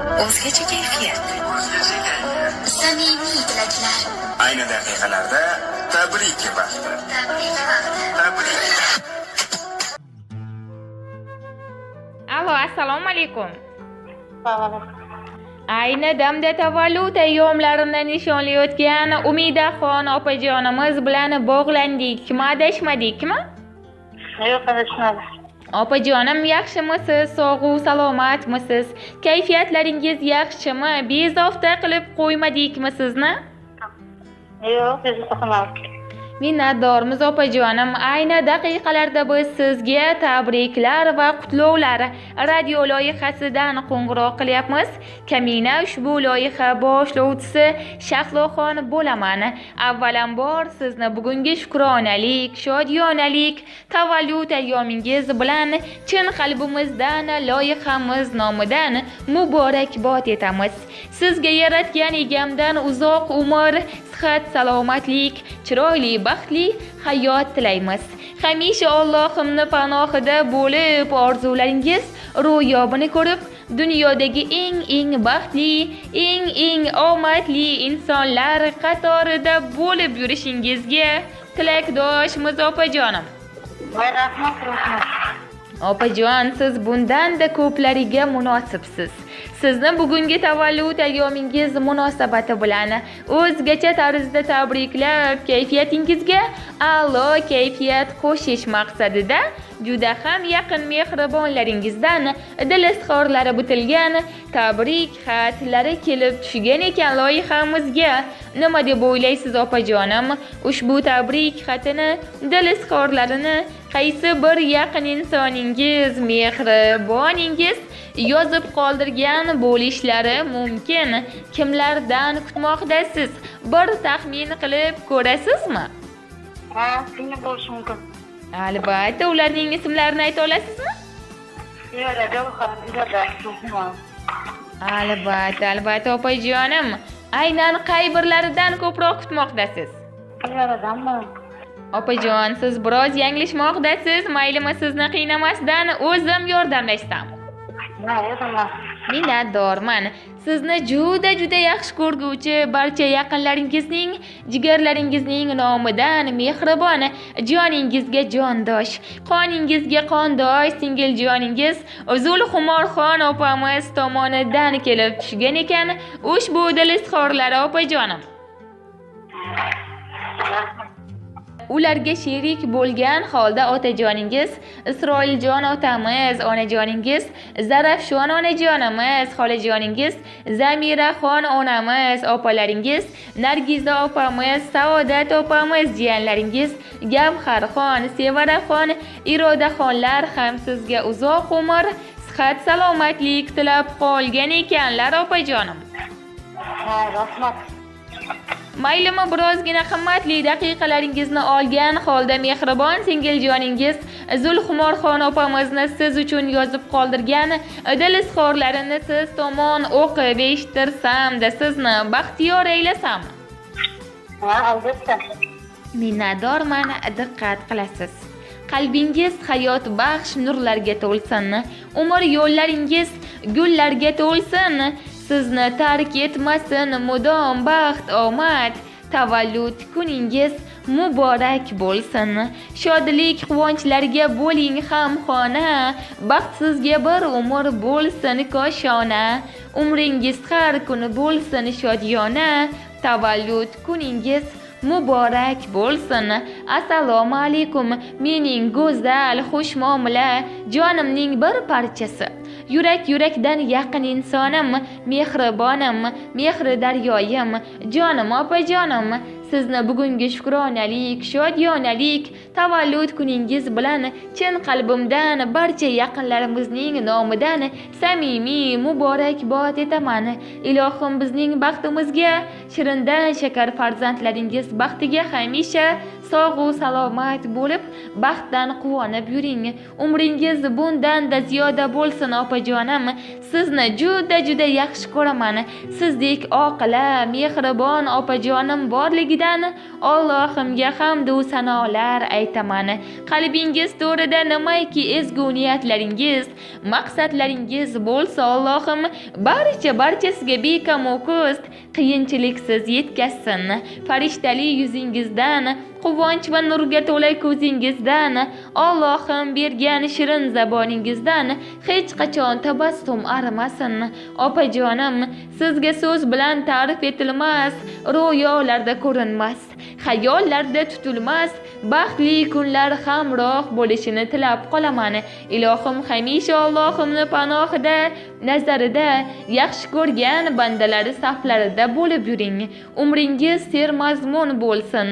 O'zgacha kayfiyat, samimiy tilaklar. Ayni daqiqalarda tabrik vaqti. Alo, assalomu alaykum. Sog'lik. Ayni damda tavallud ayyomlarini nishonlayotgan Umidaxon opajonimiz bilan bog'landik. Adashmadikmi? Yo'q, adashmadim. Opajonim, yaxshimisiz? Sog'u salomatmisiz? Kayfiyatlaringiz yaxshimi? Bezovta qilib qo'ymadikmi sizni? Yo'q, bezovta qilmadik. Minnatdormiz opajonim. Ayni daqiqalarda biz sizga tabriklar va qutlovlar radio loyihasidan qo'ng'iroq qilyapmiz. Kamina ushbu loyiha boshlovchisi Shahloxon bo'laman. Avvalambor sizni bugungi shukronalik, shodiyonalik, tavallud ayyomingiz bilan chin qalbimizdan loyihamiz nomidan muborakbod etamiz. Sizga yaratgan egamdan uzoq umr, sihat, salomatlik, chiroyli, baxtli hayot tilaymiz. Hamisha Allohimni panohida bo'lib, orzularingiz ro'yobini ko'rib, dunyodagi eng baxtli, eng omadli insonlar qatorida bo'lib yurishingizga tilakdoshmiz opajonim. Voy, rahmat. Opajon, siz bundan-da ko'plariga munosibsiz. Sizni bugungi tavallud ayyomingiz munosabati bilan o'zgacha tarzda tabriklab, kayfiyatingizga a'lo kayfiyat qo'shish maqsadida juda ham yaqin mehribonlaringizdan dil izhorlari bitilgan tabrik xatlari kelib tushgan ekan loyihamizga. Nima deb o'ylaysiz opajonim? Ushbu tabrik xatini, dil izhorlarini qaysi bir yaqin insoningiz, mehriboningiz yozib qoldirgan bo'lishlari mumkin? Kimlardan kutmoqdasiz? Bir taxmin qilib ko'rasizmi? Ha, shunday bo'lishi mumkin. Albatta, ularning ismlarini ayta olasizmi? Albatta opajonim. Aynan qay birlaridan ko'proq kutmoqdasiz? Opajon, siz biroz yanglishmoqdasiz. Maylimi, sizni qiynamasdan o'zim yordamlashsam? Minnatdorman. Sizni juda yaxshi ko'rguvchi barcha yaqinlaringizning, jigarlaringizning nomidan mehribon, joningizga jondosh, qoningizga qondosh singiljoningiz Zulxumorxon opamiz tomonidan kelib tushgan ekan ushbu dil izhorlari opajonim. Ularga sherik bo'lgan holda otajoningiz Isroiljon otamiz, onajoningiz Zarafshon onajonimiz, xolajoningiz Zamiraxon onamiz, opalaringiz Nargiza opamiz, Saodat opamiz, jiyanlaringiz Gavharxon, Sevaraxon, Irodaxonlar ham sizga uzoq umr, sihat, salomatlik tilab qolgan ekanlar opajonim. Ha, rahmat. Maylimi, birozgina qimmatli daqiqalaringizni olgan holda mehribon singiljoningiz Zulxumorxon opamizni siz uchun yozib qoldirgan dil izhorlarini siz tomon o'qib eshittirsam-da sizni baxtiyor aylasam? Ha, albatta. Minnatdorman, diqqat qilasiz. Qalbingiz hayot baxsh nurlarga to'lsin, umr yo'llaringiz gullarga to'lsin. Sizni tark etmasin mudom baxt omad, tavallud kuningiz muborak bo'lsin. Shodlik quvonchlarga bo'ling hamxona, baxtsizga bir umr bo'lsin koshona. Umringiz har kuni bo'lsin shodiyona, tavallud kuningiz muborak bo'lsin. Assalomu alaykum, mening go'zal xushmuomala jonimning bir parchasi. Yurak-yurakdan yaqin insonim, mehribonim, mehri daryoyim, jonim opajonim. Sizni bugungi shukronalik, shodiyonalik, tavallud kuningiz bilan chin qalbimdan barcha yaqinlarimizning nomidan samimiy muborakbod etaman. Ilohim bizning baxtimizga, shirindan shakar farzandlaringiz baxtiga hamisha sog' va salomat bo'lib, baxtdan quvonib yuring. Umringiz bundan-da ziyoda bo'lsin opajonim. Sizni juda yaxshi ko'raman. Sizdek oqila, mehribon opajonim borligidan Allohimga hamd va sanolar aytaman. Qalbingiz to'rida nimaiki ezgu niyatlaringiz, maqsadlaringiz bo'lsa, Allohim barchasiga bekam va ko'st qiyinchiliksiz yetkazsin. Farishtali yuzingizdan, quvonch va nurga to'la ko'zingizdan, Allohim bergan shirin zaboningizdan hech qachon tabassum arimasin. Opajonim, sizga so'z bilan ta'rif etilmas, ro'yolarda ko'rinmas, xayollarda tutilmas baxtli kunlar hamroh bo'lishini tilab qolaman. Ilohim hamisha Allohimni panohida, nazarida, yaxshi ko'rgan bandalari saflarida bo'lib yuring. Umringiz sermazmun bo'lsin.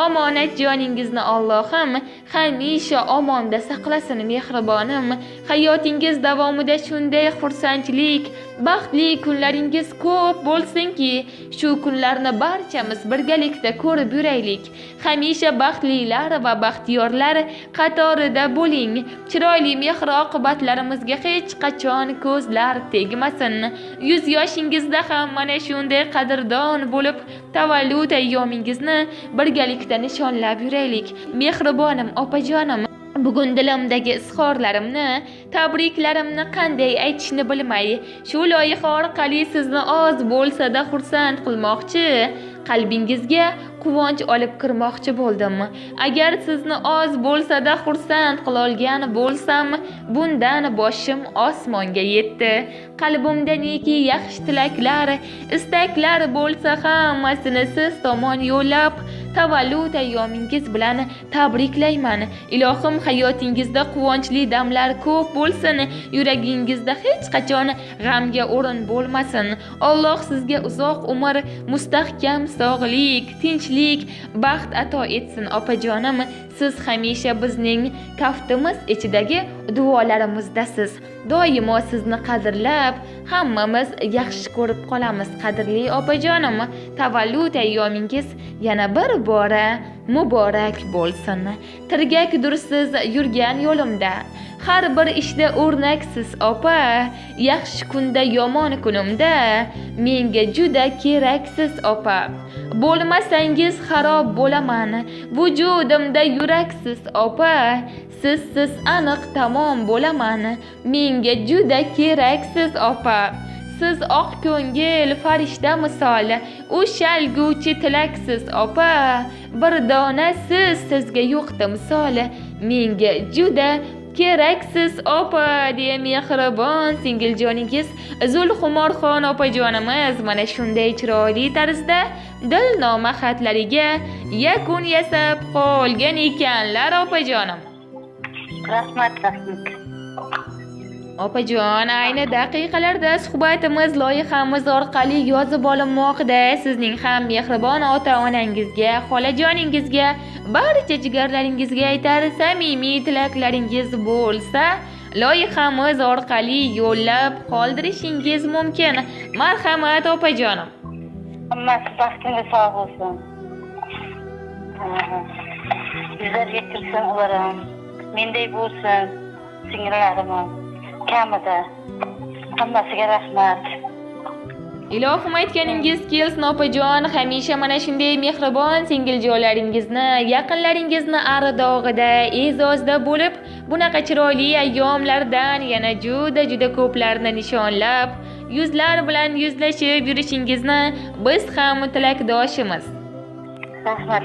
Omonat joningizni Allohim hamisha omonda saqlasin mehribonim. Hayotingiz davomida shunday xursandchilik, baxtli kunlaringiz ko'p bo'lsinki, shu kunlarni barchamiz birgalikda ko'rib yuraylik. Hamisha baxtlilar va baxtiyorlar qatorida bo'ling. Chiroyli mehr oqibatlarimizga hech qachon ko'zlar tegmasin. Yuz yoshingizda ham mana shunday qadrdon bo'lib, tavallud ayyomingizni birgalikda nishonlab yuraylik. Mehribonim opajonim, bugun dilimdagi izhorlarimni, tabriklarimni qanday aytishni bilmay, shu loyiha orqali sizni oz bo'lsa-da xursand qilmoqchi, qalbingizga quvonch olib kirmoqchi bo'ldim. Agar sizni oz bo'lsa-da xursand qila olgan bo'lsam, bundan boshim osmonga yetdi. Qalbimda neki yaxshi tilaklar, istaklar bo'lsa hammasini siz tomon yo'llab, tavallud ayyomingiz bilan tabriklayman. Ilohim hayotingizda quvonchli damlar ko'p bo'lsin, yuragingizda hech qachon g'amga o'rin bo'lmasin. Alloh sizga uzoq umr, mustahkam sog'lik, tinchlik, baxt ato etsin opajonim. Siz hamisha bizning kaftimiz ichidagi duolarimizdasiz. Doimo sizni qadrlab, hammamiz yaxshi ko'rib qolamiz qadrli opajonim. Tavallud ayyomingiz yana bir bora muborak bo'lsin. Tirgakdursiz yurgan yo'limda, har bir ishda o'rnaksiz opa, yaxshi kunda yomon kunimda menga juda keraksiz opa. Bo'lmasangiz xarob bo'laman, vujudimda yuraksiz opa. Sizsiz aniq tamom bo'laman, menga juda keraksiz opa. Siz oq ko'ngil farishta misoli, o'shalguvchi tilaksiz opa. Bir dona sizga yo'qdi misoli, menga juda keraksiz opa, deya mehribon singiljoningiz Zulxumorxon opajonimiz mana shunday chiroyli tarzda dilnoma xatlariga yakun yasab qolgan ekanlar opajonim. Rahmat. Opajon, ayni daqiqalarda suhbatimiz loyihamiz orqali yozib olinmoqda. Sizning ham mehribon ota-onangizga, xolajoningizga, barcha jigarlaringizga aytar samimiy tilaklaringiz bo'lsa, loyihamiz orqali yo'llab qoldirishingiz mumkin. Marhamat opajonim. Hammasi baxtingiz sog' bo'lsin. Bizlarga kirsin ular ham. Menday bo'lsin, singillarim ham. Kamida. Hammasiga rahmat. Ilohim aytganingiz kelsin opajon. Hamisha mana shunday mehribon singiljonlaringizni, yaqinlaringizni ardog'ida, e'zozda bo'lib, bunaqa chiroyli ayyomlardan yana juda ko'plarni nishonlab, yuzlar bilan yuzlashib yurishingizni biz ham tilakdoshimiz. Rahmat.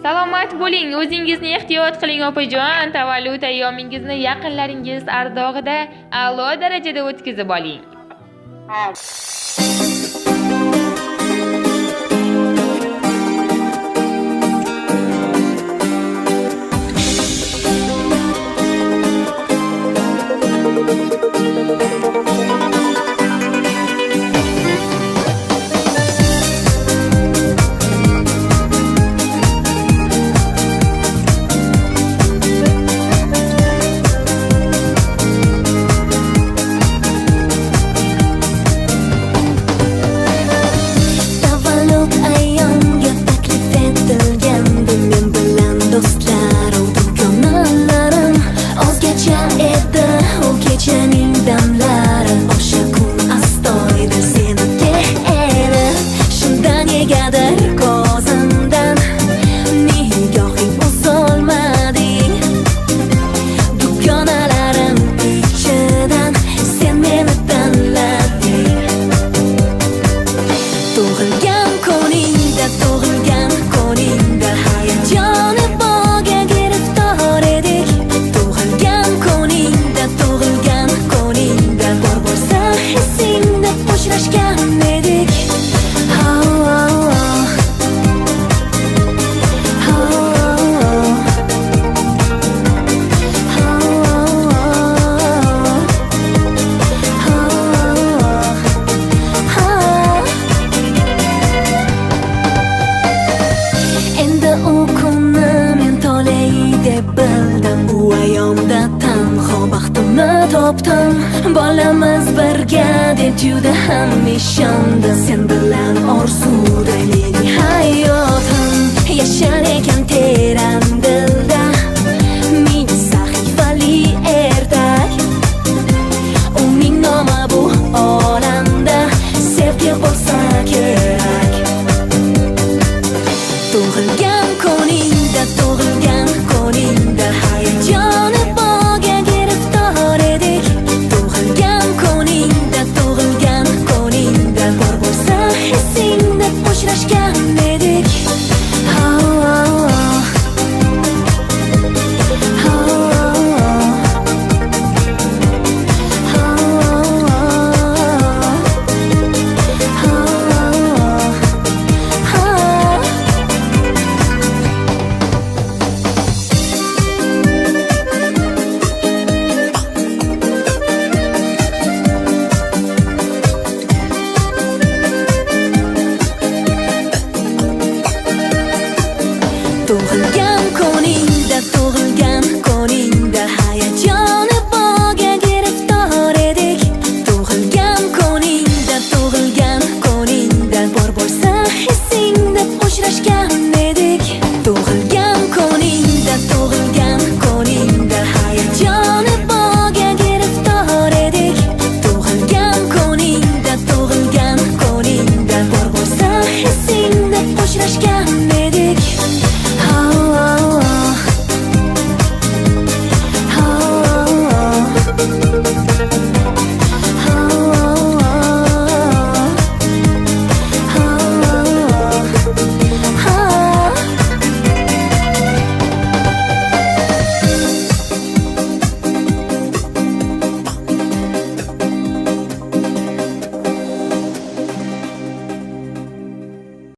Salomat bo'ling, o'zingizni ehtiyot qiling opajon. Tavallud ayyomingizni yaqinlaringiz ardog'ida a'lo darajada o'tkazib oling. deb juda ham ishondim. Sen bilan orzudalik hayotim yashar ekan